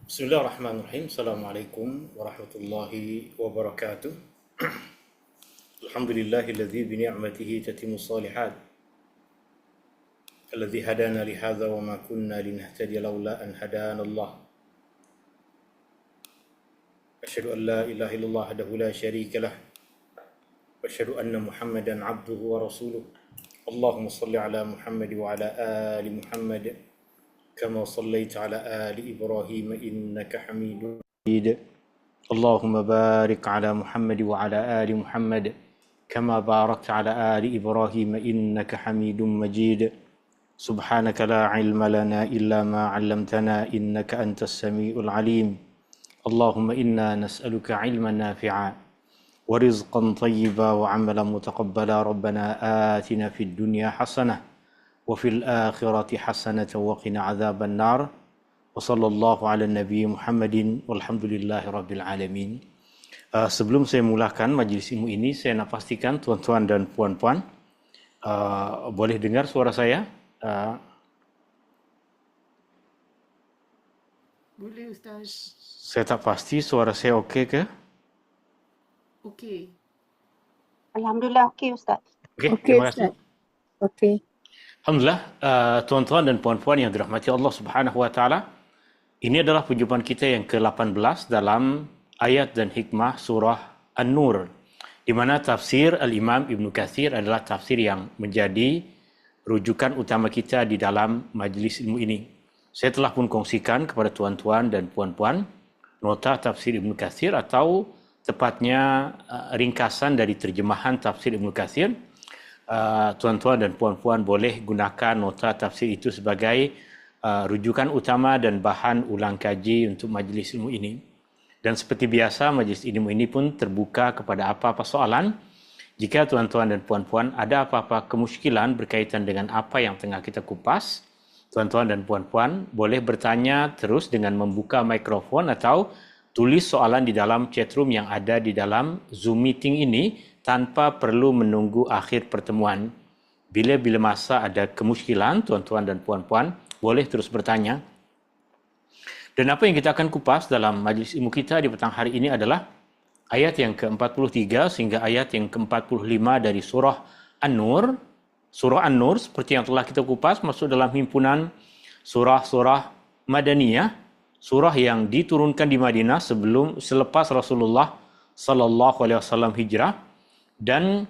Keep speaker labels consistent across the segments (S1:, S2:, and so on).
S1: Bismillahirrahmanirrahim. Assalamualaikum warahmatullahi wabarakatuh. Alhamdulillahilladzi bi ni'matihi tatimmu shalihat. Alladzi hadana li hadza wa ma kunna linahtadiya laula an hadana Allah. Asyhadu an la ilaha illallah wahdahu la syarika lah. Wa asyhadu anna Muhammadan 'abduhu wa rasuluh. Allahumma shalli ala Muhammad wa ala ali Muhammad. كما صليت على آل إبراهيم إنك حميد مجيد اللهم بارك على محمد وعلى آل محمد كما باركت على آل إبراهيم إنك حميد مجيد سبحانك لا علم لنا إلا ما علمتنا إنك أنت السميع العليم اللهم إنا نسألك علما نافعا ورزقا طيبا وعملا متقبلا ربنا آتنا في الدنيا حسنة وفي الآخرة حسنة وقنا عذاب النار وصلى الله على النبي محمد والحمد لله رب العالمين. Sebelum saya mulakan majlis ilmu ini, saya nak pastikan tuan-tuan dan puan-puan boleh dengar suara saya?
S2: Boleh Ustaz.
S1: Saya tak pasti suara saya okey ke?
S2: Okey.
S3: Alhamdulillah okey Ustaz.
S1: Okey,
S3: Okey
S1: terima kasih.
S3: Ustaz. Okey.
S1: Alhamdulillah, tuan-tuan dan puan-puan yang dirahmati Allah Subhanahu wa taala. Ini adalah perjumpaan kita yang ke-18 dalam ayat dan hikmah surah An-Nur, di mana tafsir Al-Imam Ibn Katsir adalah tafsir yang menjadi rujukan utama kita di dalam majlis ilmu ini. Saya telah pun kongsikan kepada tuan-tuan dan puan-puan nota tafsir Ibn Katsir, atau tepatnya ringkasan dari terjemahan tafsir Ibn Katsir. Tuan-tuan dan puan-puan boleh gunakan nota tafsir itu sebagai rujukan utama dan bahan ulang kaji untuk majlis ilmu ini. Dan seperti biasa, majlis ilmu ini pun terbuka kepada apa-apa soalan. Jika tuan-tuan dan puan-puan ada apa-apa kemusykilan berkaitan dengan apa yang tengah kita kupas, tuan-tuan dan puan-puan boleh bertanya terus dengan membuka mikrofon atau tulis soalan di dalam chatroom yang ada di dalam Zoom meeting ini, tanpa perlu menunggu akhir pertemuan. Bila-bila masa ada kemusykilan, tuan-tuan dan puan-puan boleh terus bertanya. Dan apa yang kita akan kupas dalam majlis ilmu kita di petang hari ini adalah ayat yang ke-43 sehingga ayat yang ke-45 dari surah An-Nur. Surah An-Nur, seperti yang telah kita kupas, masuk dalam himpunan surah-surah Madaniyah, surah yang diturunkan di Madinah selepas Rasulullah sallallahu alaihi wasallam hijrah. Dan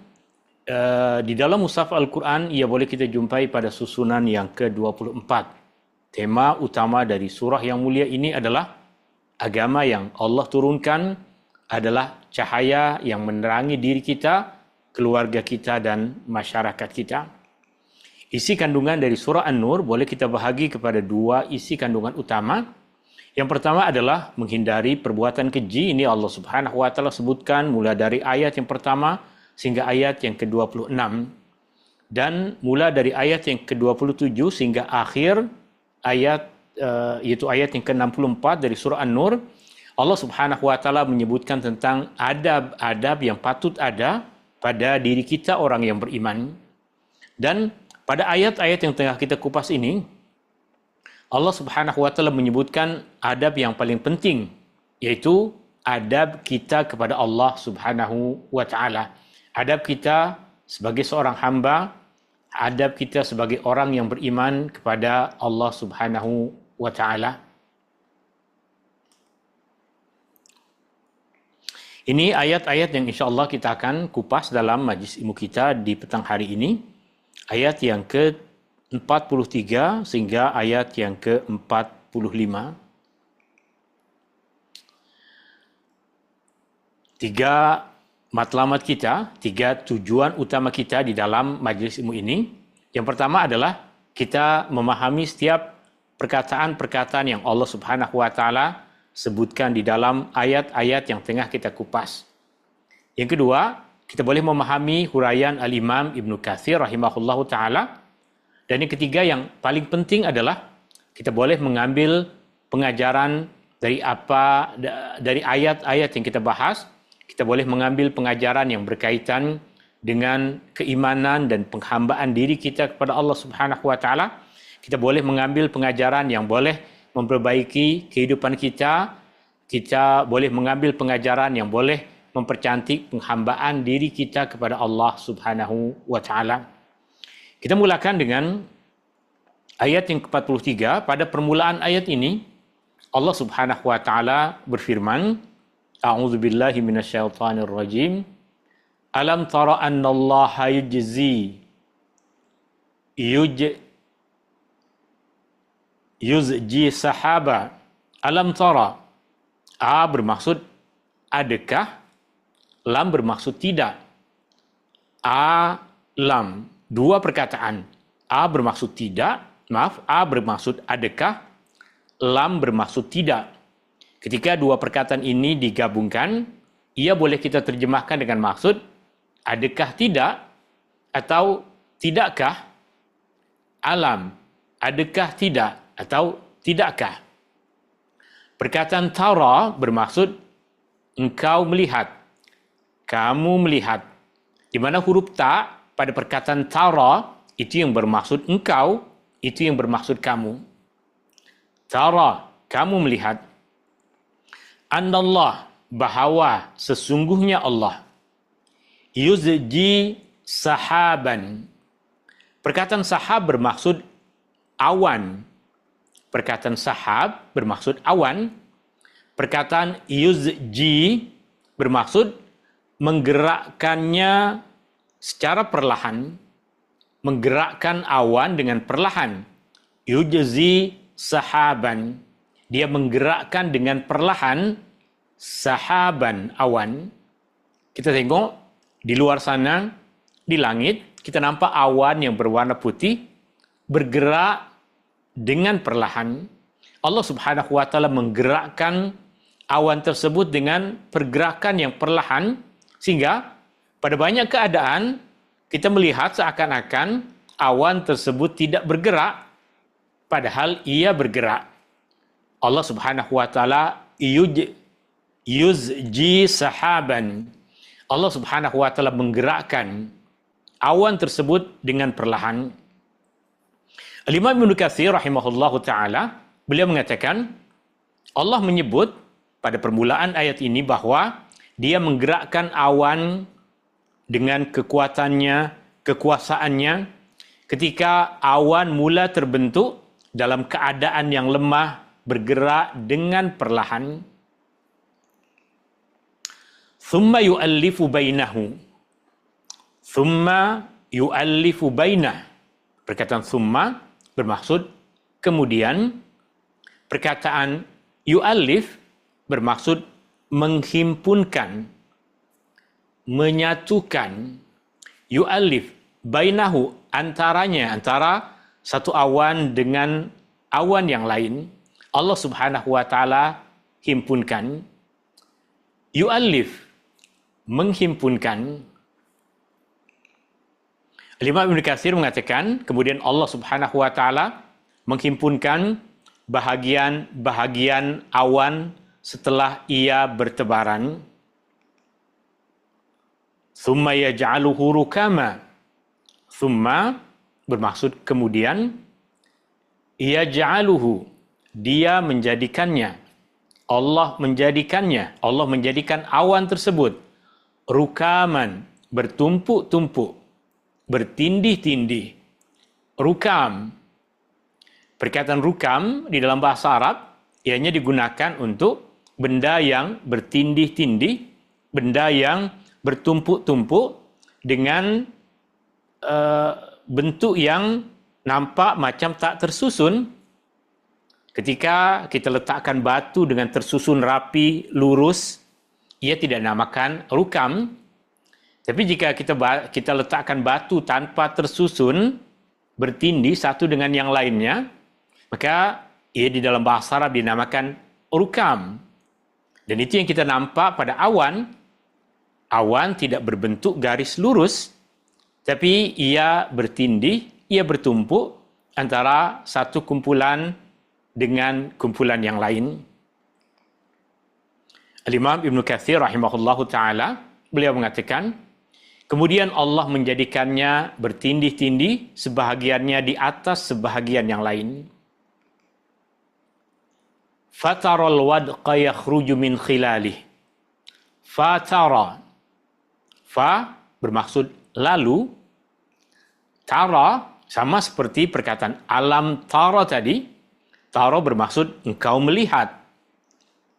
S1: di dalam mushaf Al-Quran ia boleh kita jumpai pada susunan yang ke-24. Tema utama dari surah yang mulia ini adalah agama yang Allah turunkan adalah cahaya yang menerangi diri kita, keluarga kita dan masyarakat kita. Isi kandungan dari surah An-Nur boleh kita bahagi kepada dua isi kandungan utama. Yang pertama adalah menghindari perbuatan keji. Ini Allah Subhanahu wa taala sebutkan mulai dari ayat yang pertama sehingga ayat yang ke-26, dan mula dari ayat yang ke-27 sehingga akhir ayat yaitu ayat yang ke-64 dari surah An-Nur, Allah Subhanahu wa taala menyebutkan tentang adab-adab yang patut ada pada diri kita orang yang beriman. Dan pada ayat-ayat yang tengah kita kupas ini, Allah Subhanahu wa taala menyebutkan adab yang paling penting, yaitu adab kita kepada Allah Subhanahu wa taala. Adab kita sebagai seorang hamba, adab kita sebagai orang yang beriman kepada Allah Subhanahu wa taala. Ini ayat-ayat yang insya-Allah kita akan kupas dalam majlis ilmu kita di petang hari ini. Ayat yang ke-43 sehingga ayat yang ke-45. Tiga matlamat kita, tiga tujuan utama kita di dalam majlis ilmu ini. Yang pertama adalah kita memahami setiap perkataan-perkataan yang Allah Subhanahu wa taala sebutkan di dalam ayat-ayat yang tengah kita kupas. Yang kedua, kita boleh memahami huraian Al-Imam Ibn Katsir rahimahullahu taala. Dan yang ketiga yang paling penting adalah kita boleh mengambil pengajaran dari ayat-ayat yang kita bahas. Kita boleh mengambil pengajaran yang berkaitan dengan keimanan dan penghambaan diri kita kepada Allah Subhanahu wa taala. Kita boleh mengambil pengajaran yang boleh memperbaiki kehidupan kita. Kita boleh mengambil pengajaran yang boleh mempercantik penghambaan diri kita kepada Allah Subhanahu wa taala. Kita mulakan dengan ayat yang ke-43. Pada permulaan ayat ini Allah Subhanahu wa taala berfirman, A'udzubillahi minasyaitonir rajim. Alam tara annallaha yuzji sahaba. Alam tara. A bermaksud adakah, lam bermaksud tidak. A, lam, dua perkataan. A bermaksud tidak, A bermaksud adakah, lam bermaksud tidak. Ketika dua perkataan ini digabungkan, ia boleh kita terjemahkan dengan maksud adakah tidak atau tidakkah. Alam, adakah tidak atau tidakkah. Perkataan tara bermaksud engkau melihat, kamu melihat. Di mana huruf ta pada perkataan tara itu yang bermaksud engkau, itu yang bermaksud kamu. Tara, kamu melihat. Annallah, bahawa sesungguhnya Allah. Yuzji sahaban. Perkataan sahab bermaksud awan. Perkataan sahab bermaksud awan. Perkataan yuzji bermaksud menggerakkannya secara perlahan. Menggerakkan awan dengan perlahan. Yujzi sahaban. Dia menggerakkan dengan perlahan sahaban, awan. Kita tengok di luar sana, di langit, kita nampak awan yang berwarna putih bergerak dengan perlahan. Allah Subhanahu wa taala menggerakkan awan tersebut dengan pergerakan yang perlahan, sehingga pada banyak keadaan kita melihat seakan-akan awan tersebut tidak bergerak, padahal ia bergerak. Allah Subhanahu wa taala yuzji sahaban. Allah Subhanahu wa taala menggerakkan awan tersebut dengan perlahan. Al-Imam Ibnu Katsir rahimahullahu taala, beliau mengatakan Allah menyebut pada permulaan ayat ini bahwa dia menggerakkan awan dengan kekuatannya, kekuasaannya ketika awan mula terbentuk dalam keadaan yang lemah, bergerak dengan perlahan. Thumma yu'allifu bainahu. Thumma yu'allifu bainah. Perkataan thumma bermaksud kemudian. Perkataan yu'allif bermaksud menghimpunkan, menyatukan. Yu'allif bainahu, antaranya, antara satu awan dengan awan yang lain. Allah Subhanahu wa taala himpunkan. Yu'allif, menghimpunkan. Al-Imam Ibnu Katsir mengatakan, kemudian Allah Subhanahu wa taala menghimpunkan bahagian-bahagian awan setelah ia bertebaran. Tsumma yaj'aluhu rukama. Tsumma bermaksud kemudian. Yaj'aluhu, dia menjadikannya. Allah menjadikannya. Allah menjadikan awan tersebut rukaman, bertumpuk-tumpuk, bertindih-tindih. Rukam. Perkataan rukam di dalam bahasa Arab ianya digunakan untuk benda yang bertindih-tindih, benda yang bertumpuk-tumpuk dengan bentuk yang nampak macam tak tersusun. Ketika kita letakkan batu dengan tersusun rapi, lurus, ia tidak namakan rukam. Tapi jika kita letakkan batu tanpa tersusun, bertindih satu dengan yang lainnya, maka ia di dalam bahasa Arab dinamakan rukam. Dan itu yang kita nampak pada awan. Awan tidak berbentuk garis lurus, tapi ia bertindih, ia bertumpuk antara satu kumpulan dengan kumpulan yang lain. Al-Imam Ibnu Katsir rahimahullahu taala, beliau mengatakan, kemudian Allah menjadikannya bertindih-tindih, sebahagiannya di atas sebahagian yang lain. Fataral wadqa yakhruju min khilalih. Fatara. Fa bermaksud lalu. Tara sama seperti perkataan alam tara tadi. Tara bermaksud engkau melihat.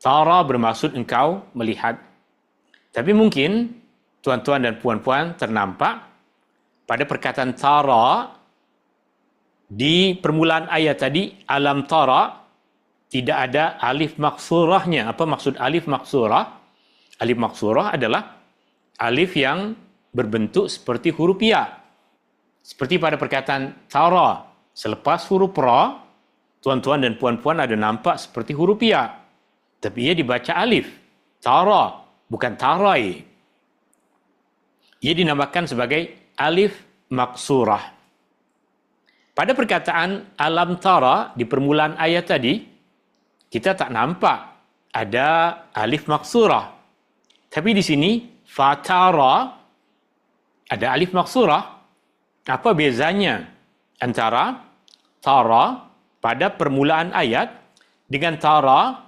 S1: Tara bermaksud engkau melihat. Tapi mungkin tuan-tuan dan puan-puan ternampak pada perkataan tara di permulaan ayat tadi, alam tara, tidak ada alif maksurahnya. Apa maksud alif maksurah? Alif maksurah adalah alif yang berbentuk seperti huruf ya. Seperti pada perkataan tara, selepas huruf ra, tuan-tuan dan puan-puan ada nampak seperti huruf ya. Tapi ia dibaca alif. Tara, bukan tarai. Ia dinamakan sebagai alif maksurah. Pada perkataan alam tara di permulaan ayat tadi, kita tak nampak ada alif maksurah. Tapi di sini, fatara, ada alif maksurah. Apa bezanya antara tara pada permulaan ayat dengan tara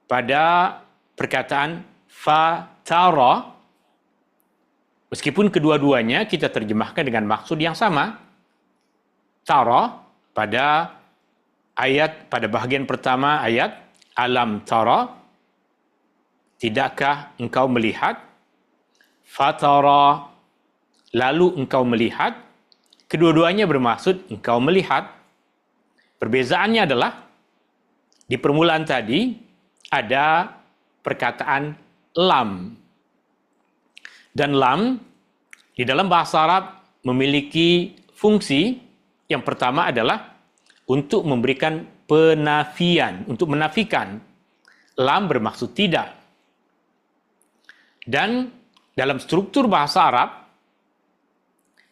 S1: pada perkataan fatara? Meskipun kedua-duanya kita terjemahkan dengan maksud yang sama. Tara pada ayat, pada bahagian pertama ayat, alam tara, tidakkah engkau melihat? Fatara, lalu engkau melihat. Kedua-duanya bermaksud engkau melihat. Perbezaannya adalah di permulaan tadi ada perkataan lam. Dan lam di dalam bahasa Arab memiliki fungsi. Yang pertama adalah untuk memberikan penafian, untuk menafikan. Lam bermaksud tidak. Dan dalam struktur bahasa Arab,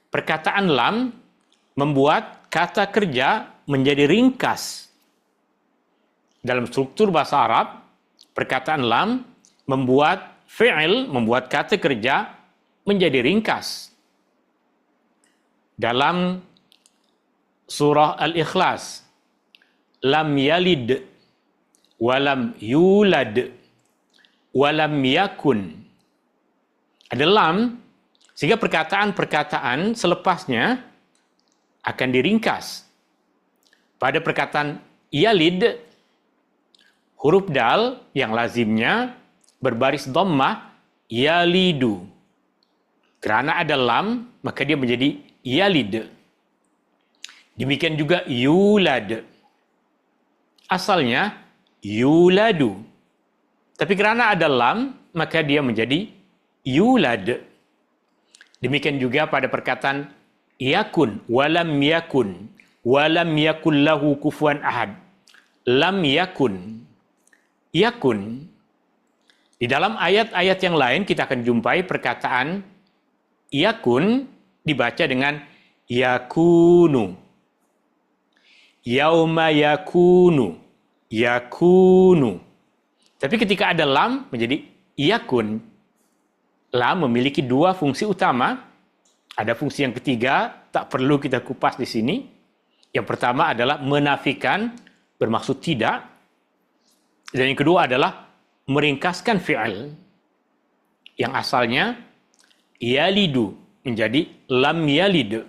S1: perkataan lam membuat kata kerja menjadi ringkas. Dalam struktur bahasa Arab, perkataan lam membuat fi'il, membuat kata kerja menjadi ringkas. Dalam surah Al-Ikhlas, lam yalid walam yulad walam yakun. Ada lam, sehingga perkataan-perkataan selepasnya akan diringkas. Pada perkataan yalid, huruf dal yang lazimnya berbaris dhammah, yalidu. Kerana ada lam, maka dia menjadi yalid. Demikian juga yulad. Asalnya yuladu. Tapi kerana ada lam, maka dia menjadi yulad. Demikian juga pada perkataan yakun, walam yakun, walam yakun lahu kufuwan ahad. Lam yakun. Yakun. Di dalam ayat-ayat yang lain kita akan jumpai perkataan yakun dibaca dengan yakunu. Yauma yakunu. Yakunu. Tapi ketika ada lam menjadi yakun. Lam memiliki dua fungsi utama. Ada fungsi yang ketiga, tak perlu kita kupas di sini. Yang pertama adalah menafikan, bermaksud tidak. Dan yang kedua adalah meringkaskan fi'il. Yang asalnya yalidu menjadi lam yalid.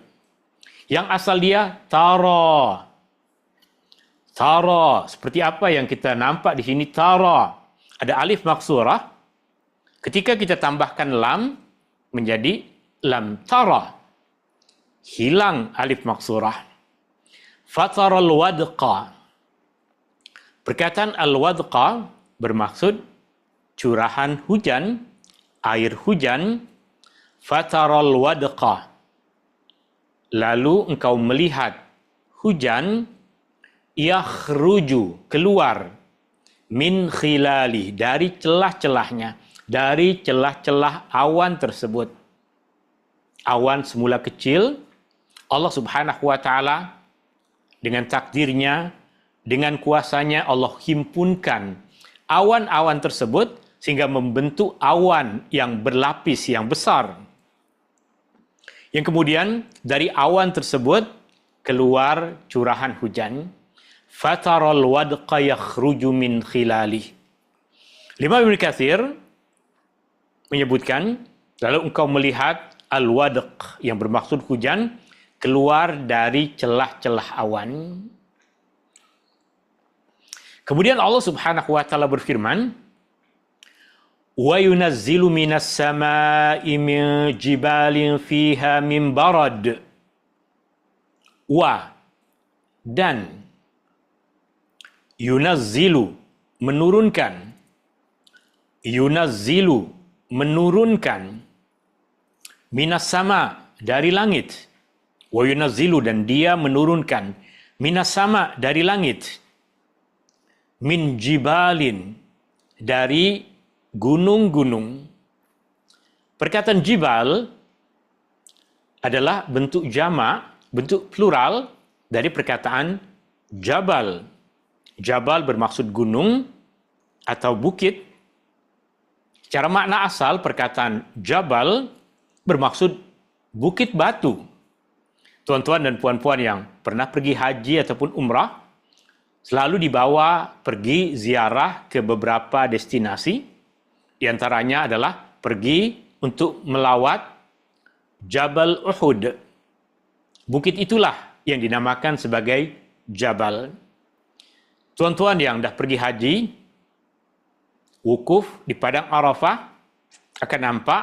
S1: Yang asal dia tara. Tara, seperti apa yang kita nampak di sini, tara. Ada alif maksurah. Ketika kita tambahkan lam, menjadi lam tara. Hilang alif maksurah. Fataral wadqa. Perkataan al-wadqa bermaksud curahan hujan, air hujan. Fataral wadqa. Lalu engkau melihat hujan yakhruju, keluar, min khilali, dari celah-celahnya, dari celah-celah awan tersebut. Awan semula kecil, Allah Subhanahu wa taala dengan takdirnya, dengan kuasanya Allah himpunkan awan-awan tersebut sehingga membentuk awan yang berlapis yang besar. Yang kemudian dari awan tersebut keluar curahan hujan. fataral wadqa yakhruju min khilali. Imam Ibn Katsir menyebutkan, lalu engkau melihat al-wadq yang bermaksud hujan keluar dari celah-celah awan. Kemudian Allah Subhanahu wa taala berfirman, wa yunazzilu minas samaa'i min jibalin fiha min barad. Wa dan yunazzilu menurunkan, yunazzilu menurunkan, minas sama dari langit, wa yunazzilu dan dia menurunkan, minas sama dari langit, min jibalin dari gunung-gunung. Perkataan jibal adalah bentuk jamak, bentuk plural dari perkataan jabal. Jabal bermaksud gunung atau bukit. Secara makna asal perkataan jabal bermaksud bukit batu. Tuan-tuan dan puan-puan yang pernah pergi haji ataupun umrah selalu dibawa pergi ziarah ke beberapa destinasi. Di antaranya adalah pergi untuk melawat Jabal Uhud. Bukit itulah yang dinamakan sebagai Jabal. Tuan-tuan yang dah pergi haji, wukuf di Padang Arafah, akan nampak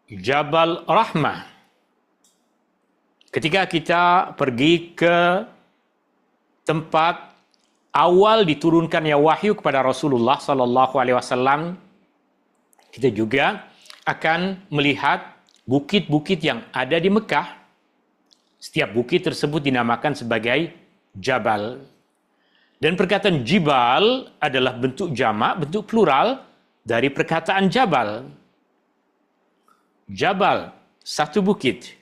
S1: Jabal Rahmah. Ketika kita pergi ke tempat awal diturunkannya wahyu kepada Rasulullah sallallahu alaihi wasallam, kita juga akan melihat bukit-bukit yang ada di Mekah. Setiap bukit tersebut dinamakan sebagai Jabal. Dan perkataan Jibal adalah bentuk jamak, bentuk plural dari perkataan Jabal. Jabal, satu bukit.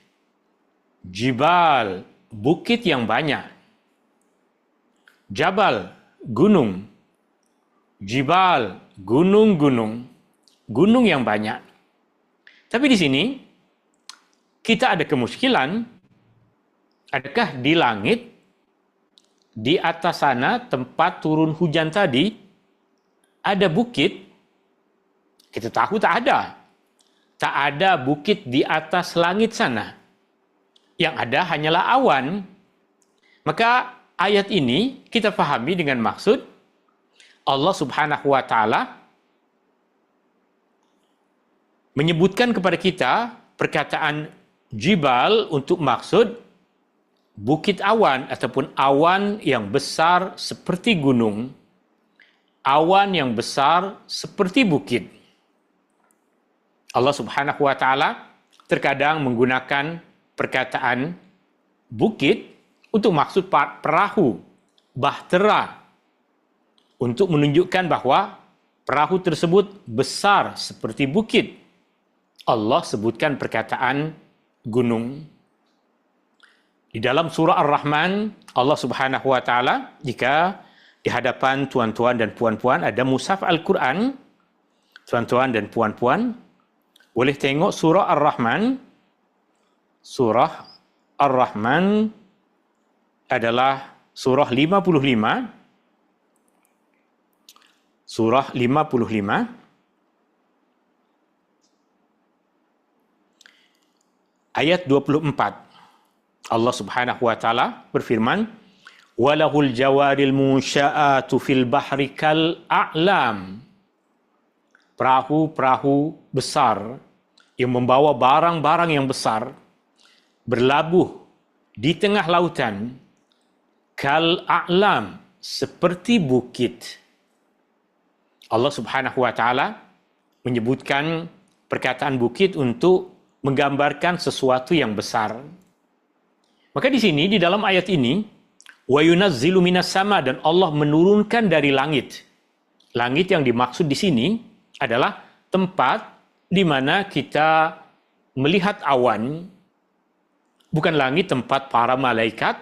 S1: Jibal, bukit yang banyak. Jabal, gunung. Jibal, gunung-gunung. Gunung yang banyak. Tapi di sini, kita ada kemuskilan. Adakah di langit, di atas sana tempat turun hujan tadi, ada bukit? Kita tahu tak ada. Tak ada bukit di atas langit sana. Yang ada hanyalah awan. Maka ayat ini kita fahami dengan maksud Allah Subhanahu wa taala menyebutkan kepada kita perkataan jibal untuk maksud bukit awan ataupun awan yang besar seperti gunung, awan yang besar seperti bukit. Allah Subhanahu wa taala terkadang menggunakan perkataan bukit untuk maksud perahu, bahtera, untuk menunjukkan bahawa perahu tersebut besar seperti bukit. Allah sebutkan perkataan gunung. Di dalam surah Ar-Rahman, Allah Subhanahu wa taala, jika di hadapan tuan-tuan dan puan-puan ada mushaf Al-Quran, tuan-tuan dan puan-puan boleh tengok surah Ar-Rahman. Surah Ar-Rahman adalah surah 55. Surah 55. Ayat 24. Allah Subhanahu wa taala berfirman, "Walahul jawaril munsya'atu fil bahri kal a'lam." Perahu-perahu besar yang membawa barang-barang yang besar berlabuh di tengah lautan, kal a'lam, seperti bukit. Allah Subhanahu wa taala menyebutkan perkataan bukit untuk menggambarkan sesuatu yang besar. Maka di sini, di dalam ayat ini, wa yunazzilu minas sama, dan Allah menurunkan dari langit. Langit yang dimaksud di sini adalah tempat di mana kita melihat awan. Bukan langit tempat para malaikat,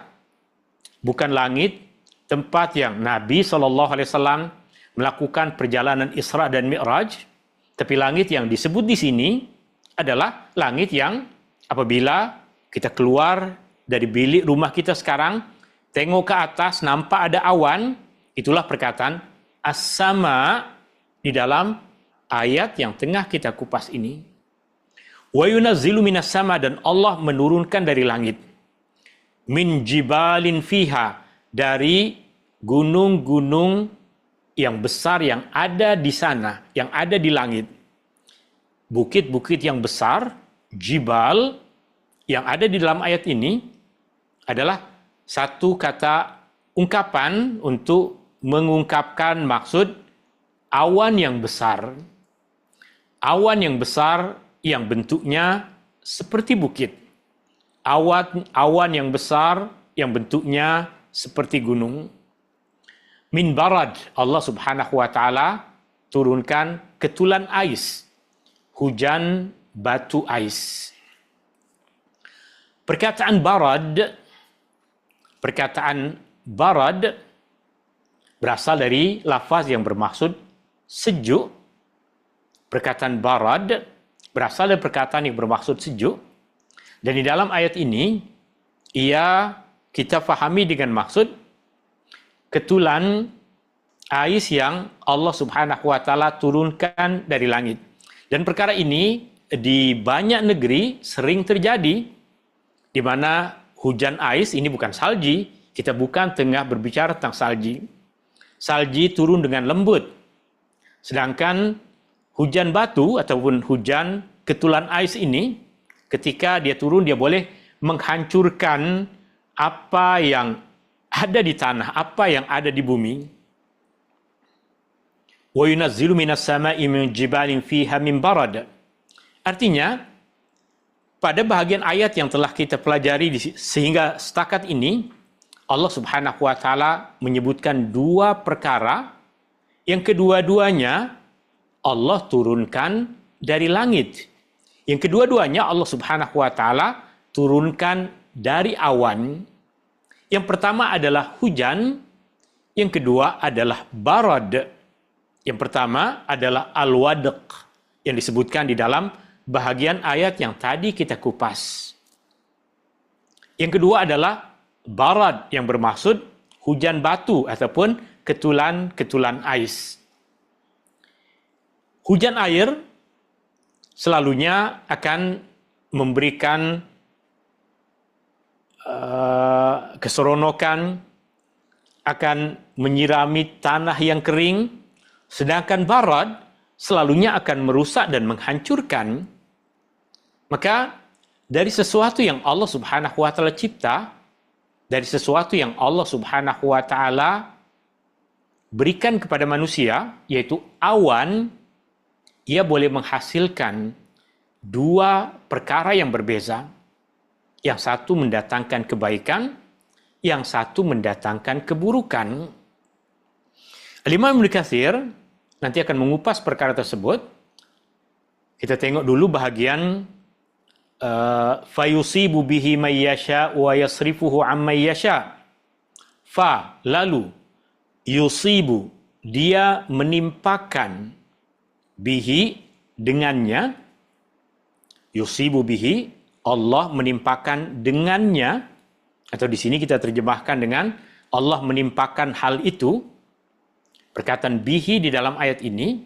S1: bukan langit tempat yang Nabi SAW melakukan perjalanan Isra dan Mi'raj, tapi langit yang disebut di sini adalah langit yang apabila kita keluar dari bilik rumah kita sekarang, tengok ke atas, nampak ada awan, itulah perkataan as-sama di dalam ayat yang tengah kita kupas ini. Wa yunazzilu minas sama, dan Allah menurunkan dari langit. Min jibalin fiha, dari gunung-gunung yang besar yang ada di sana, yang ada di langit. Bukit-bukit yang besar, jibal, yang ada di dalam ayat ini adalah satu kata ungkapan untuk mengungkapkan maksud awan yang besar. Awan yang besar yang bentuknya seperti bukit. Awan yang besar yang bentuknya seperti gunung. Min barad, Allah Subhanahu wa taala turunkan ketulan ais, hujan batu ais. Perkataan barad berasal dari lafaz yang bermaksud sejuk. Perkataan barad berasal dari perkataan yang bermaksud sejuk. Dan di dalam ayat ini, kita fahami dengan maksud ketulan ais yang Allah Subhanahu wa taala turunkan dari langit. Dan perkara ini di banyak negeri sering terjadi, di mana hujan ais ini bukan salji, kita bukan tengah berbicara tentang salji. Salji turun dengan lembut. Sedangkan hujan batu ataupun hujan ketulan ais ini, ketika dia turun, dia boleh menghancurkan apa yang ada di tanah, apa yang ada di bumi. Wa yunazzilu minas sama'i min jibalin fiha min barad. Artinya, pada bahagian ayat yang telah kita pelajari sehingga setakat ini, Allah Subhanahu wa taala menyebutkan dua perkara yang kedua-duanya Allah turunkan dari langit. Yang kedua-duanya Allah Subhanahu wa taala turunkan dari awan. Yang pertama adalah hujan, yang kedua adalah barad. Yang pertama adalah al-wadq yang disebutkan di dalam bahagian ayat yang tadi kita kupas. Yang kedua adalah barad yang bermaksud hujan batu ataupun ketulan-ketulan ais. Hujan air selalunya akan memberikan keseronokan, akan menyirami tanah yang kering, sedangkan barad selalunya akan merusak dan menghancurkan. Maka dari sesuatu yang Allah Subhanahu wa taala cipta, dari sesuatu yang Allah Subhanahu wa taala berikan kepada manusia, yaitu awan, ia boleh menghasilkan dua perkara yang berbeza. Yang satu mendatangkan kebaikan, yang satu mendatangkan keburukan. Imam Ibnu Katsir nanti akan mengupas perkara tersebut. Kita tengok dulu bahagian fayusibu bihi may yasha wa yasrifuhu amman yasha. Fa, lalu, yusibu, dia menimpakan, bihi, dengannya, yusibu bihi, Allah menimpakan dengannya, atau di sini kita terjemahkan dengan Allah menimpakan hal itu. Perkataan bihi di dalam ayat ini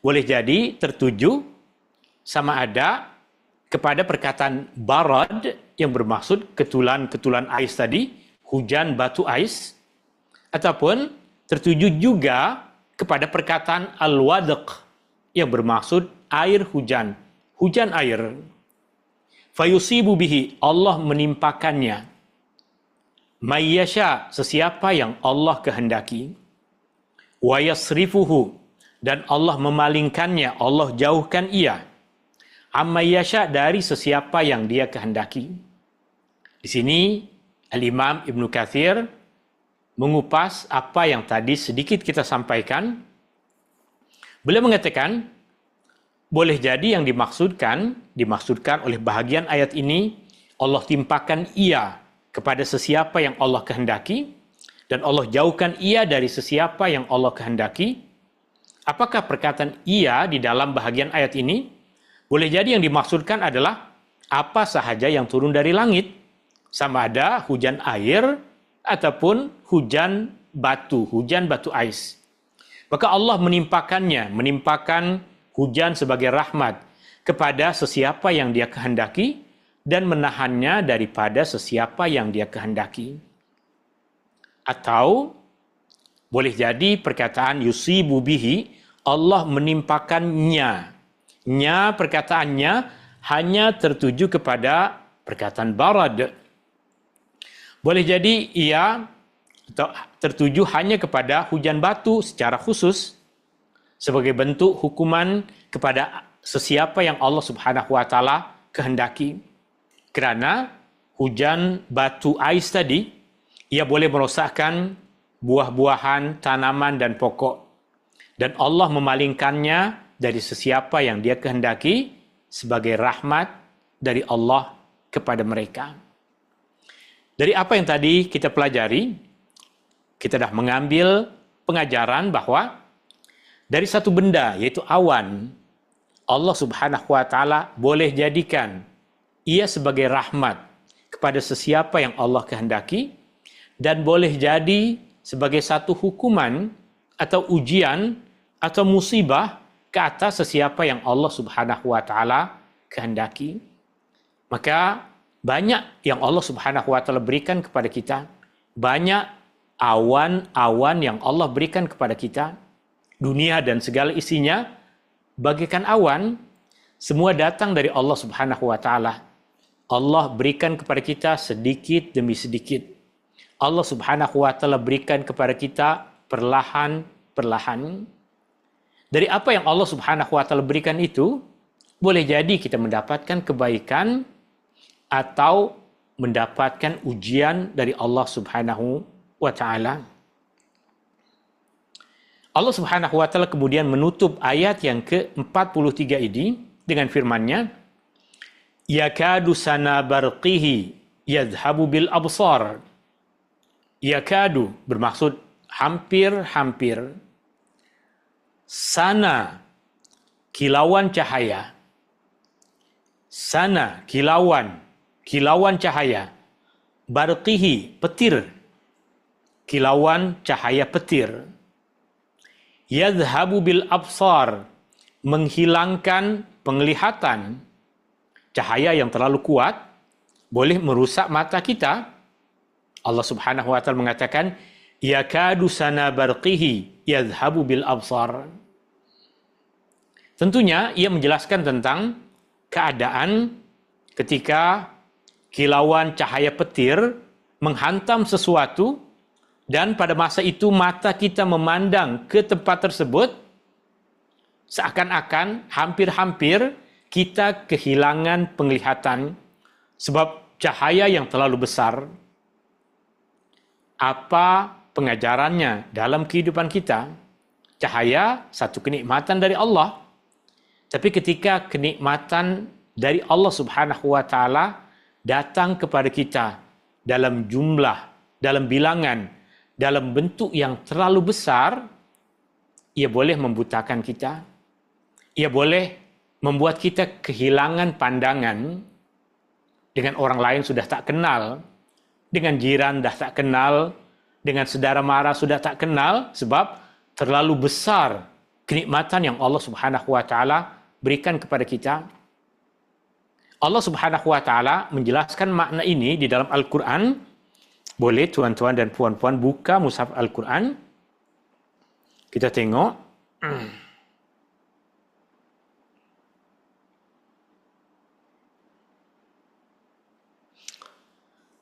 S1: boleh jadi tertuju sama ada kepada perkataan barad yang bermaksud ketulan-ketulan ais tadi, hujan batu ais, ataupun tertuju juga kepada perkataan al-wadq yang bermaksud air hujan, hujan air. Fayusibu bihi, Allah menimpakannya. Mayyasha, sesiapa yang Allah kehendaki. Wa yasrifuhu, dan Allah memalingkannya, Allah jauhkan ia. Ammayyasha, dari sesiapa yang dia kehendaki. Di sini Al-Imam Ibnu Katsir mengupas apa yang tadi sedikit kita sampaikan. Beliau mengatakan, boleh jadi yang dimaksudkan oleh bahagian ayat ini, Allah timpakan ia kepada sesiapa yang Allah kehendaki, dan Allah jauhkan ia dari sesiapa yang Allah kehendaki. Apakah perkataan ia di dalam bahagian ayat ini? Boleh jadi yang dimaksudkan adalah apa sahaja yang turun dari langit, sama ada hujan air ataupun hujan batu ais. Maka Allah menimpakan hujan sebagai rahmat kepada sesiapa yang Dia kehendaki dan menahannya daripada sesiapa yang Dia kehendaki. Atau boleh jadi perkataan yusibu bihi, Allah menimpakannya. Perkataannya hanya tertuju kepada perkataan barad. Boleh jadi ia tertuju hanya kepada hujan batu secara khusus sebagai bentuk hukuman kepada sesiapa yang Allah Subhanahu wa taala kehendaki. Kerana hujan batu ais tadi ia boleh merosakkan buah-buahan, tanaman dan pokok. Dan Allah memalingkannya dari sesiapa yang Dia kehendaki sebagai rahmat dari Allah kepada mereka. Dari apa yang tadi kita pelajari, kita dah mengambil pengajaran bahawa dari satu benda, iaitu awan, Allah Subhanahu wa taala boleh jadikan ia sebagai rahmat kepada sesiapa yang Allah kehendaki dan boleh jadi sebagai satu hukuman atau ujian atau musibah ke atas sesiapa yang Allah Subhanahu wa taala kehendaki. Maka banyak yang Allah Subhanahu wa taala berikan kepada kita, banyak awan-awan yang Allah berikan kepada kita. Dunia dan segala isinya bagaikan awan, semua datang dari Allah Subhanahu wa taala. Allah berikan kepada kita sedikit demi sedikit. Allah Subhanahu wa taala berikan kepada kita perlahan-perlahan. Dari apa yang Allah Subhanahu wa taala berikan itu, boleh jadi kita mendapatkan kebaikan atau mendapatkan ujian dari Allah Subhanahu wa taala. Allah Subhanahu wa taala kemudian menutup ayat yang ke-43 ini dengan firman-Nya, yakadu sana barqihi yadhhabu bil absar. Yakadu bermaksud hampir-hampir. Sana kilauan cahaya. Sana kilauan cahaya. Barqihi petir. Kilauan cahaya petir. Yadhhabu bil absar, menghilangkan penglihatan. Cahaya yang terlalu kuat boleh merusak mata kita. Allah Subhanahu wa taala mengatakan, yakadu sana barqihi yadhhabu bil absar. Tentunya ia menjelaskan tentang keadaan ketika kilauan cahaya petir menghantam sesuatu dan pada masa itu mata kita memandang ke tempat tersebut, seakan-akan hampir-hampir kita kehilangan penglihatan sebab cahaya yang terlalu besar. Apa pengajarannya dalam kehidupan kita? Cahaya satu kenikmatan dari Allah. Tapi ketika kenikmatan dari Allah Subhanahu wa taala datang kepada kita dalam jumlah, dalam bilangan, dalam bentuk yang terlalu besar, ia boleh membutakan kita. Ia boleh membuat kita kehilangan pandangan. Dengan orang lain sudah tak kenal, dengan jiran dah tak kenal, dengan saudara mara sudah tak kenal, sebab terlalu besar kenikmatan yang Allah Subhanahu wa taala berikan kepada kita. Allah Subhanahu wa taala menjelaskan makna ini di dalam Al-Quran. Boleh tuan-tuan dan puan-puan buka mushaf Al-Quran. Kita tengok.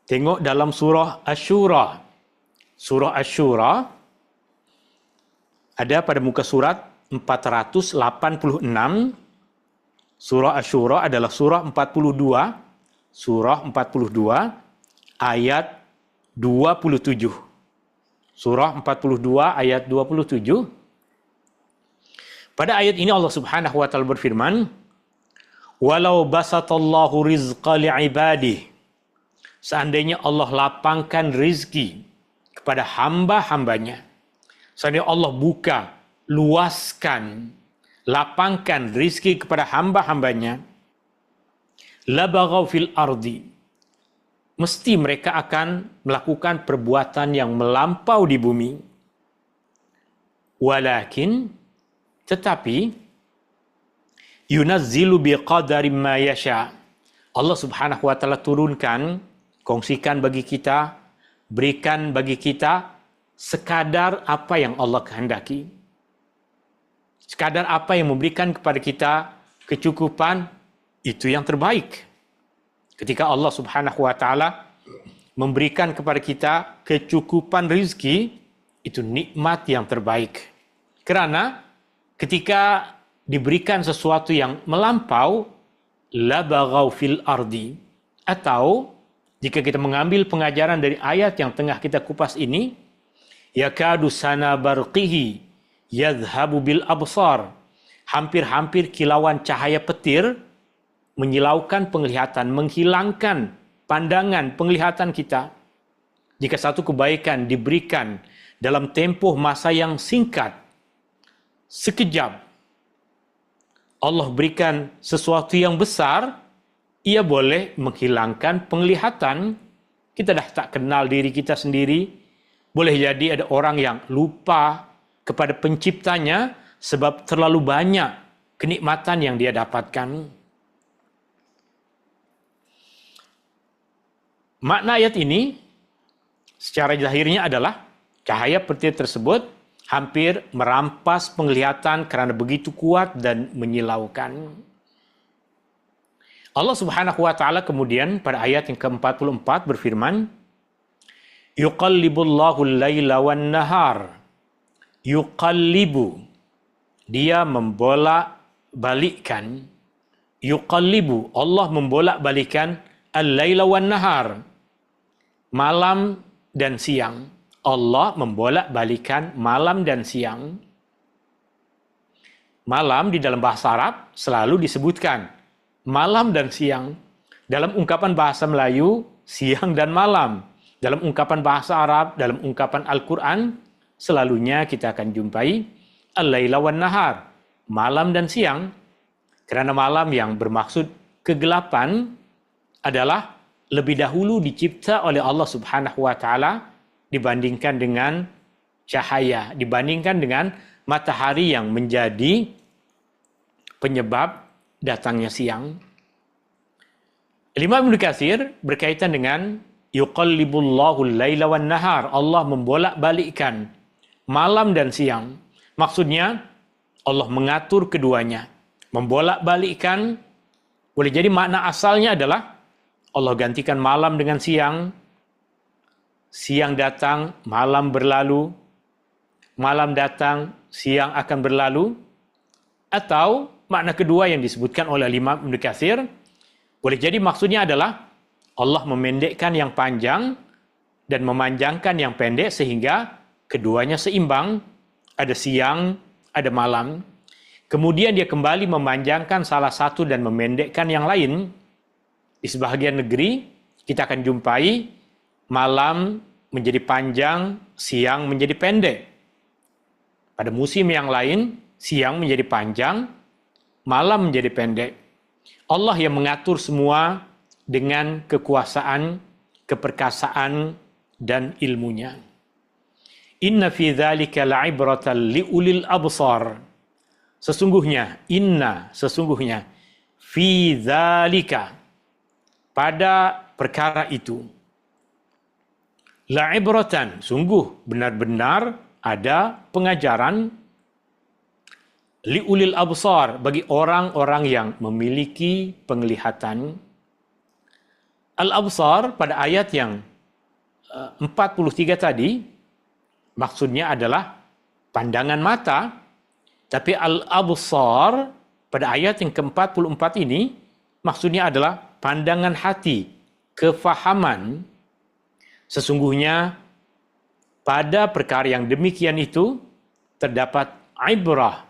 S1: Tengok dalam surah Asy-Syura. Surah Asy-Syura ada pada muka surat 486. Surah Asy-Syura adalah surah 42. Surah 42 ayat 27. Surah 42 ayat 27. Pada ayat ini Allah Subhanahu wa taala berfirman, "Walau basatallahu rizqa li'ibadihi." Seandainya Allah lapangkan rizki kepada hamba-hambanya. Seandainya Allah buka, luaskan, lapangkan rizki kepada hamba-hambanya. Labaghaw fil ardi. mesti mereka akan melakukan perbuatan yang melampau di bumi. Walakin, tetapi, yunazzilu biqadari ma yasha. Allah Subhanahu wa taala turunkan, kongsikan bagi kita, berikan bagi kita sekadar apa yang Allah kehendaki. Sekadar apa yang memberikan kepada kita kecukupan, itu yang terbaik. Ketika Allah Subhanahu wa taala memberikan kepada kita kecukupan rezeki, itu nikmat yang terbaik. Kerana ketika diberikan sesuatu yang melampau, la baghaw fil ardi, atau jika kita mengambil pengajaran dari ayat yang tengah kita kupas ini, yakadu sana barqihi yadhhabu bil absar, hampir-hampir kilauan cahaya petir menyilaukan penglihatan, menghilangkan pandangan penglihatan kita. Jika satu kebaikan diberikan dalam tempoh masa yang singkat, sekejap, Allah berikan sesuatu yang besar, ia boleh menghilangkan penglihatan. Kita dah tak kenal diri kita sendiri. Boleh jadi ada orang yang lupa kepada penciptanya sebab terlalu banyak kenikmatan yang dia dapatkan. Makna ayat ini secara zahirnya adalah cahaya petir tersebut hampir merampas penglihatan kerana begitu kuat dan menyilaukan. Allah Subhanahu wa taala kemudian pada ayat yang ke-44 berfirman, yuqallibullahu al-laila wan-nahar. Yuqallibu, dia membolak-balikkan. Yuqallibu, Allah membolak-balikkan al-laila wan-nahar, malam dan siang. Allah membolak-balikan malam dan siang. Malam di dalam bahasa Arab selalu disebutkan malam dan siang. Dalam ungkapan bahasa Melayu, siang dan malam. Dalam ungkapan bahasa Arab, dalam ungkapan Al-Quran, selalunya kita akan jumpai al-laila wan-nahar, malam dan siang. Kerana malam yang bermaksud kegelapan adalah lebih dahulu dicipta oleh Allah Subhanahu wa taala dibandingkan dengan cahaya, dibandingkan dengan matahari yang menjadi penyebab datangnya siang. Imam Ibnu Katsir berkaitan dengan yuqallibullahu al-laila wan-nahar, Allah membolak-balikkan malam dan siang. Maksudnya Allah mengatur keduanya. Membolak-balikkan boleh jadi makna asalnya adalah Allah gantikan malam dengan siang. Siang datang, malam berlalu. Malam datang, siang akan berlalu. Atau makna kedua yang disebutkan oleh Imam Ibnu Katsir, boleh jadi maksudnya adalah Allah memendekkan yang panjang dan memanjangkan yang pendek sehingga keduanya seimbang. Ada siang, ada malam. Kemudian dia kembali memanjangkan salah satu dan memendekkan yang lain. Di sebahagian negeri, kita akan jumpai malam menjadi panjang, siang menjadi pendek. Pada musim yang lain, siang menjadi panjang, malam menjadi pendek. Allah yang mengatur semua dengan kekuasaan, keperkasaan, dan ilmunya. Inna fi dzalika la'ibratan liulil absar. Sesungguhnya, sesungguhnya, fi dzalika, pada perkara itu, la'ibratan, sungguh benar-benar ada pengajaran, liulil absar, bagi orang-orang yang memiliki penglihatan. Al-absar pada ayat yang 43 tadi, maksudnya adalah pandangan mata. Tapi al-absar pada ayat yang ke-44 ini, maksudnya adalah pandangan hati, kefahaman. Sesungguhnya pada perkara yang demikian itu terdapat ibrah,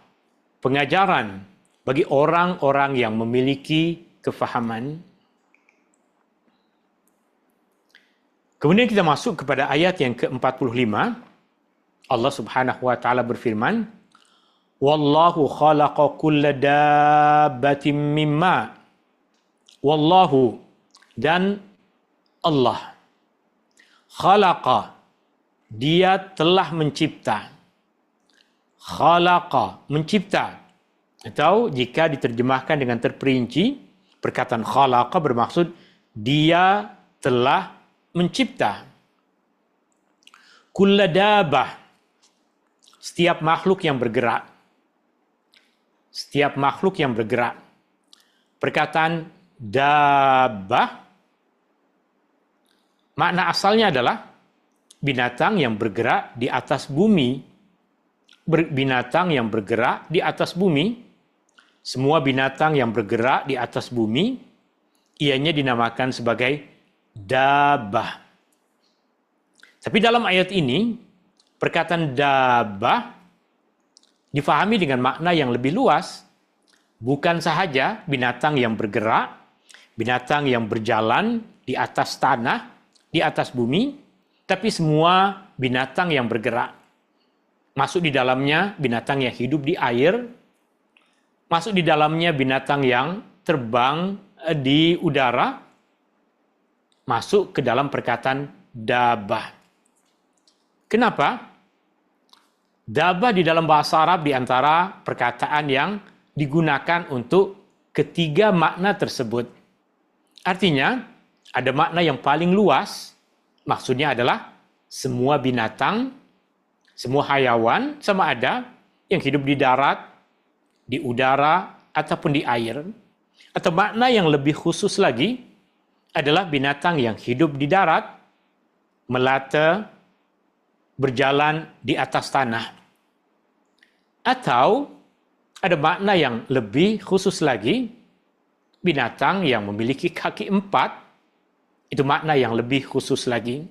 S1: pengajaran bagi orang-orang yang memiliki kefahaman. Kemudian kita masuk kepada ayat yang ke-45. Allah Subhanahu wa taala berfirman, wallahu khalaqa kulla dabbatin mimma. Wallahu, dan Allah. Khalaqa, dia telah mencipta. Khalaqa, mencipta. Atau jika diterjemahkan dengan terperinci, perkataan khalaqa bermaksud dia telah mencipta. Kulla dabah, setiap makhluk yang bergerak. Setiap makhluk yang bergerak. Perkataan dabah, makna asalnya adalah binatang yang bergerak di atas bumi. Binatang yang bergerak di atas bumi. Semua binatang yang bergerak di atas bumi, ianya dinamakan sebagai dabah. Tapi dalam ayat ini, perkataan dabah difahami dengan makna yang lebih luas. Bukan sahaja binatang yang bergerak, binatang yang berjalan di atas tanah, di atas bumi, tapi semua binatang yang bergerak. Masuk di dalamnya binatang yang hidup di air, masuk di dalamnya binatang yang terbang di udara, masuk ke dalam perkataan dabah. Kenapa? Dabah di dalam bahasa Arab di antara perkataan yang digunakan untuk ketiga makna tersebut. Artinya, ada makna yang paling luas, maksudnya adalah semua binatang, semua hayawan, sama ada yang hidup di darat, di udara, ataupun di air. Atau makna yang lebih khusus lagi adalah binatang yang hidup di darat, melata, berjalan di atas tanah. Atau ada makna yang lebih khusus lagi, binatang yang memiliki kaki 4, itu makna yang lebih khusus lagi.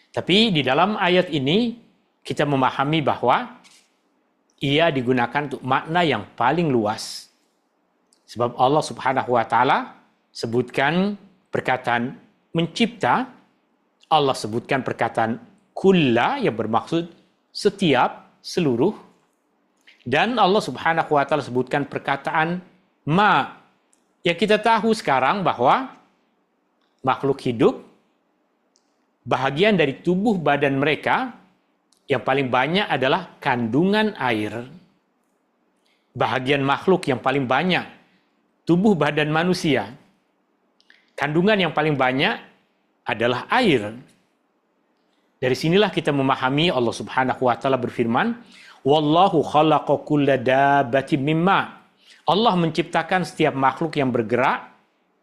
S1: Tapi di dalam ayat ini, kita memahami bahwa ia digunakan untuk makna yang paling luas. Sebab Allah Subhanahu wa Ta'ala sebutkan perkataan mencipta, Allah sebutkan perkataan kulla yang bermaksud setiap, seluruh, dan Allah Subhanahu wa Ta'ala sebutkan perkataan ma. Yang kita tahu sekarang bahwa makhluk hidup, bahagian dari tubuh badan mereka yang paling banyak adalah kandungan air. Bahagian makhluk yang paling banyak, tubuh badan manusia, kandungan yang paling banyak adalah air. Dari sinilah kita memahami Allah Subhanahu wa Ta'ala berfirman, Wallahu khalaqa kulla dabbatin mimma. Allah menciptakan setiap makhluk yang bergerak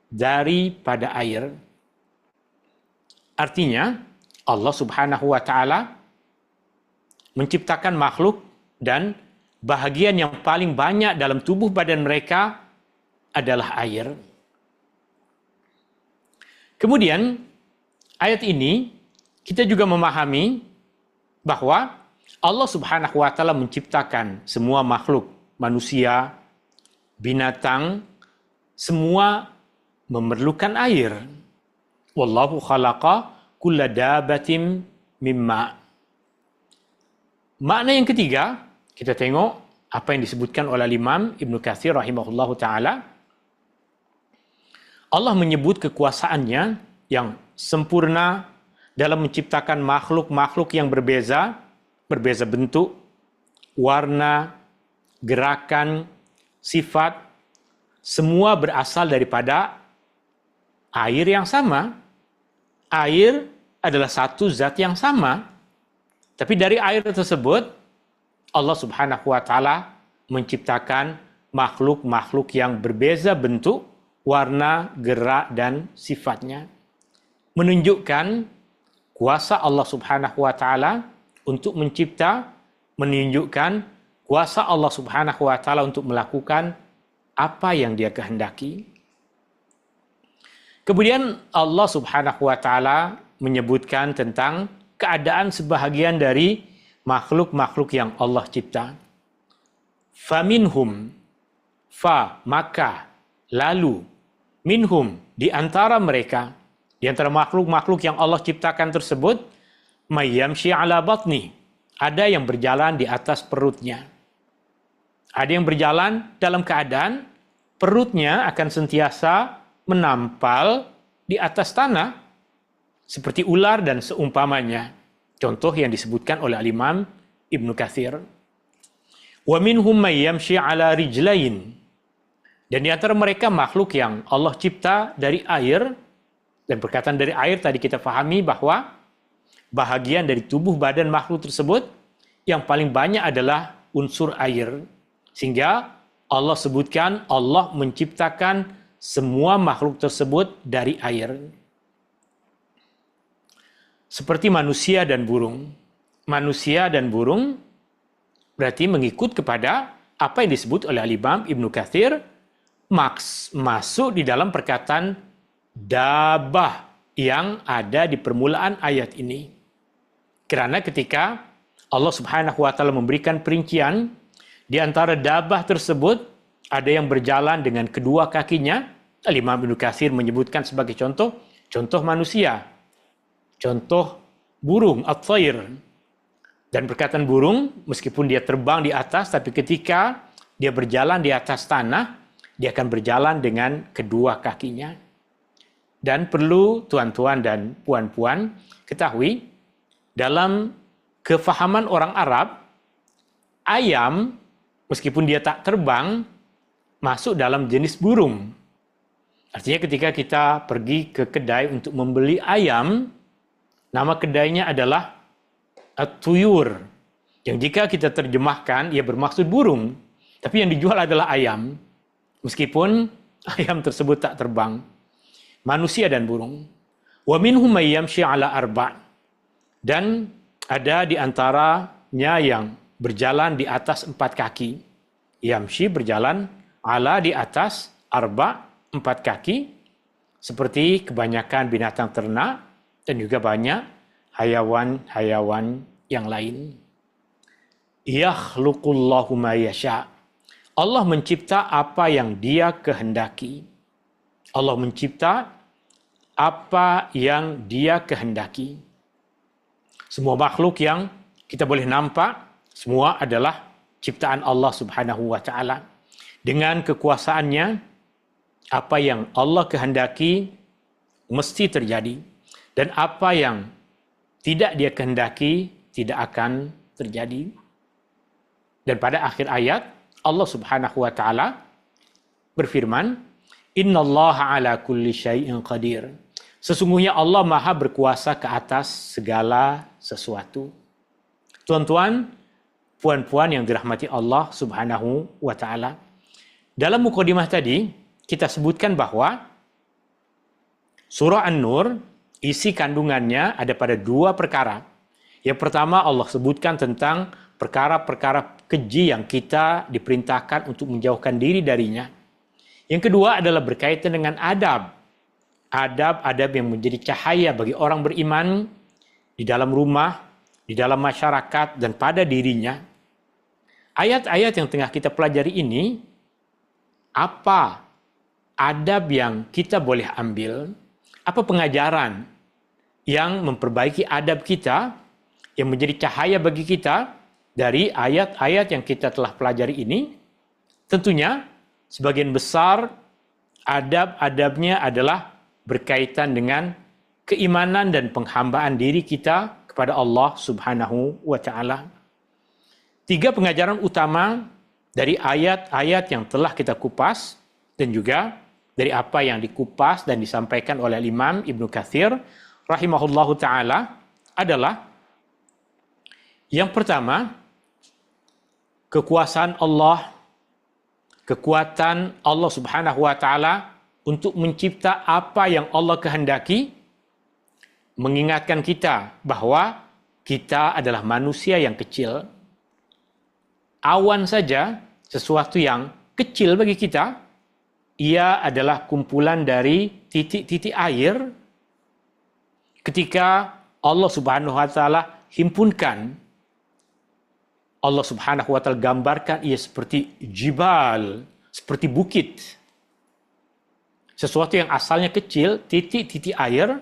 S1: daripada air. Artinya, Allah Subhanahu wa Ta'ala menciptakan makhluk dan bahagian yang paling banyak dalam tubuh badan mereka adalah air. Kemudian, ayat ini kita juga memahami bahwa Allah Subhanahu wa Ta'ala menciptakan semua makhluk, manusia, binatang, semua memerlukan air. Wallahu khalaqa kulla dabbatin mimma. Makna yang ketiga, kita tengok apa yang disebutkan oleh Imam Ibnu Katsir rahimahullahu taala. Allah menyebut kekuasaannya yang sempurna dalam menciptakan makhluk-makhluk yang berbeza bentuk, warna, gerakan, sifat, semua berasal daripada air yang sama. Air adalah satu zat yang sama. Tapi dari air tersebut, Allah Subhanahu wa Ta'ala menciptakan makhluk-makhluk yang berbeza bentuk, warna, gerak, dan sifatnya. Menunjukkan kuasa Allah Subhanahu wa Ta'ala untuk mencipta, menunjukkan kuasa Allah Subhanahu wa Ta'ala untuk melakukan apa yang Dia kehendaki. Kemudian Allah Subhanahu wa Ta'ala menyebutkan tentang keadaan sebahagian dari makhluk-makhluk yang Allah cipta. Faminhum, maka, lalu, minhum, di antara mereka, di antara makhluk-makhluk yang Allah ciptakan tersebut, mayyamshi ala batni, ada yang berjalan di atas perutnya. Ada yang berjalan dalam keadaan perutnya akan sentiasa menampal di atas tanah. seperti ular dan seumpamanya. Contoh yang disebutkan oleh Al-Imam Ibnu Katsir. Wa minhum may yamshi ala rijlain. Dan di antara mereka makhluk yang Allah cipta dari air, dan perkataan dari air tadi kita pahami bahwa bahagian dari tubuh badan makhluk tersebut yang paling banyak adalah unsur air. Sehingga Allah sebutkan Allah menciptakan semua makhluk tersebut dari air. Seperti manusia dan burung. Manusia dan burung berarti mengikut kepada apa yang disebut oleh Al-Imam Ibnu Katsir masuk di dalam perkataan dabah yang ada di permulaan ayat ini. Karena ketika Allah Subhanahu wa taala memberikan perincian di antara dabah tersebut ada yang berjalan dengan kedua kakinya, Al-Imam Ibnu Katsir menyebutkan sebagai contoh manusia, contoh burung at-thair. Dan perkataan burung meskipun dia terbang di atas tapi ketika dia berjalan di atas tanah dia akan berjalan dengan kedua kakinya. Dan perlu tuan-tuan dan puan-puan ketahui, dalam kefahaman orang Arab, ayam, meskipun dia tak terbang, masuk dalam jenis burung. Artinya ketika kita pergi ke kedai untuk membeli ayam, nama kedainya adalah at-tuyur. Yang jika kita terjemahkan, ia bermaksud burung. Tapi yang dijual adalah ayam. Meskipun ayam tersebut tak terbang. Manusia dan burung. Wa minhum may yamshi ala arba'. Dan ada di antaranya yang berjalan di atas 4 kaki. Yamshi berjalan ala di atas arba' 4 kaki. Seperti kebanyakan binatang ternak dan juga banyak hayawan-hayawan yang lain. Yakhluqullahu ma yasha'. Allah mencipta apa yang Dia kehendaki. Allah mencipta apa yang Dia kehendaki. Semua makhluk yang kita boleh nampak, semua adalah ciptaan Allah Subhanahu wa taala. Dengan kekuasaannya, apa yang Allah kehendaki mesti terjadi. Dan apa yang tidak Dia kehendaki tidak akan terjadi. Dan pada akhir ayat Allah Subhanahu wa taala berfirman, "Innallaha ala kulli syai'in qadir." Sesungguhnya Allah Maha berkuasa ke atas segala sesuatu. Tuan-tuan, puan-puan yang dirahmati Allah Subhanahu wa taala. Dalam mukadimah tadi kita sebutkan bahwa surah An-Nur isi kandungannya ada pada 2 perkara. Yang pertama Allah sebutkan tentang perkara-perkara keji yang kita diperintahkan untuk menjauhkan diri darinya. Yang kedua adalah berkaitan dengan adab. Adab-adab yang menjadi cahaya bagi orang beriman di dalam rumah, di dalam masyarakat, dan pada dirinya. Ayat-ayat yang tengah kita pelajari ini, apa adab yang kita boleh ambil? Apa pengajaran yang memperbaiki adab kita, yang menjadi cahaya bagi kita dari ayat-ayat yang kita telah pelajari ini? Tentunya, sebagian besar adab-adabnya adalah berkaitan dengan keimanan dan penghambaan diri kita kepada Allah Subhanahu wa taala. 3 pengajaran utama dari ayat-ayat yang telah kita kupas dan juga dari apa yang dikupas dan disampaikan oleh Imam Ibnu Katsir rahimahullahu taala adalah yang pertama, kekuasaan Allah, kekuatan Allah Subhanahu wa taala untuk mencipta apa yang Allah kehendaki, mengingatkan kita bahwa kita adalah manusia yang kecil. Awan saja, sesuatu yang kecil bagi kita, ia adalah kumpulan dari titik-titik air. Ketika Allah Subhanahu wa taala himpunkan, Allah Subhanahu wa taala gambarkan ia seperti jibal, seperti bukit. Sesuatu yang asalnya kecil, titik-titik air,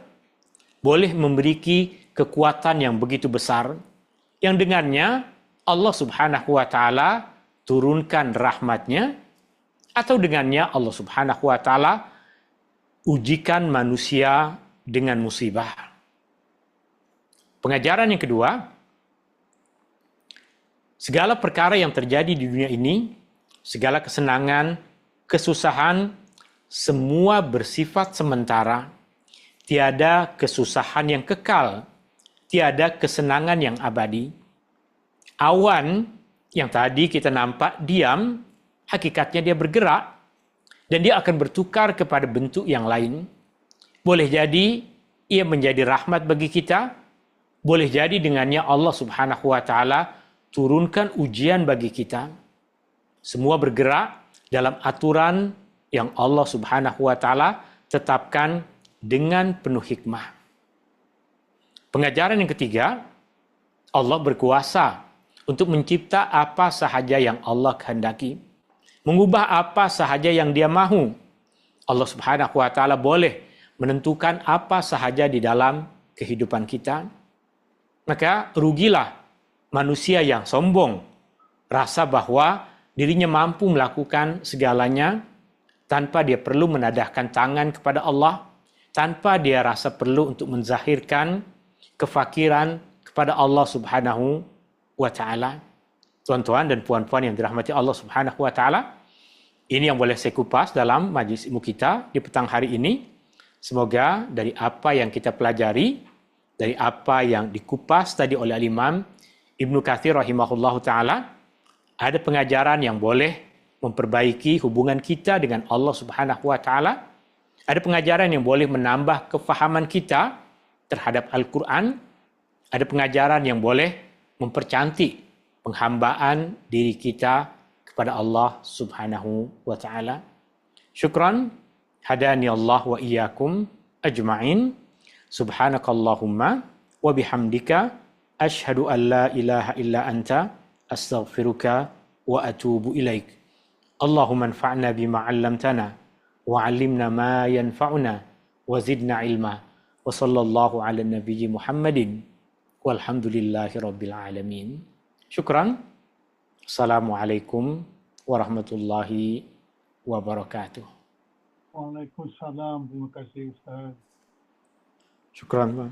S1: boleh memiliki kekuatan yang begitu besar, yang dengannya Allah Subhanahu wa taala turunkan rahmatnya, atau dengannya Allah Subhanahu wa taala ujikan manusia dengan musibah. Pengajaran yang kedua, segala perkara yang terjadi di dunia ini, segala kesenangan, kesusahan, semua bersifat sementara. Tiada kesusahan yang kekal, tiada kesenangan yang abadi. Awan yang tadi kita nampak diam, hakikatnya dia bergerak dan dia akan bertukar kepada bentuk yang lain. Boleh jadi ia menjadi rahmat bagi kita, boleh jadi dengannya Allah Subhanahu wa taala turunkan ujian bagi kita. Semua bergerak dalam aturan yang Allah Subhanahu wa taala tetapkan dengan penuh hikmah. Pengajaran yang ketiga, Allah berkuasa untuk mencipta apa sahaja yang Allah kehendaki, mengubah apa sahaja yang Dia mahu. Allah Subhanahu wa taala boleh menentukan apa sahaja di dalam kehidupan kita. Maka rugilah manusia yang sombong, rasa bahwa dirinya mampu melakukan segalanya tanpa dia perlu menadahkan tangan kepada Allah, tanpa dia rasa perlu untuk menzahirkan kefakiran kepada Allah Subhanahu wa taala. Tuan-tuan dan puan-puan yang dirahmati Allah Subhanahu wa taala, ini yang boleh saya kupas dalam majlis ilmu kita di petang hari ini. Semoga dari apa yang kita pelajari, dari apa yang dikupas tadi oleh Imam Ibnu Katsir rahimahullahu taala, ada pengajaran yang boleh memperbaiki hubungan kita dengan Allah Subhanahu wa taala. Ada pengajaran yang boleh menambah kefahaman kita terhadap Al-Quran. Ada pengajaran yang boleh mempercantik penghambaan diri kita kepada Allah Subhanahu wa taala. Syukran, hadani Allah wa iyyakum ajma'in. Subhanakallahumma wa bihamdika asyhadu an la ilaha illa anta astaghfiruka wa atubu ilaik. Allahumma anfa'na bima 'allamtana وعلمنا ما ينفعنا وزدنا علما وصلى الله على النبي محمد والحمد لله رب العالمين. شكرا. السلام عليكم ورحمة الله وبركاته.
S4: Waalaikumsalam. Terima kasih Ustaz.
S1: شكرا.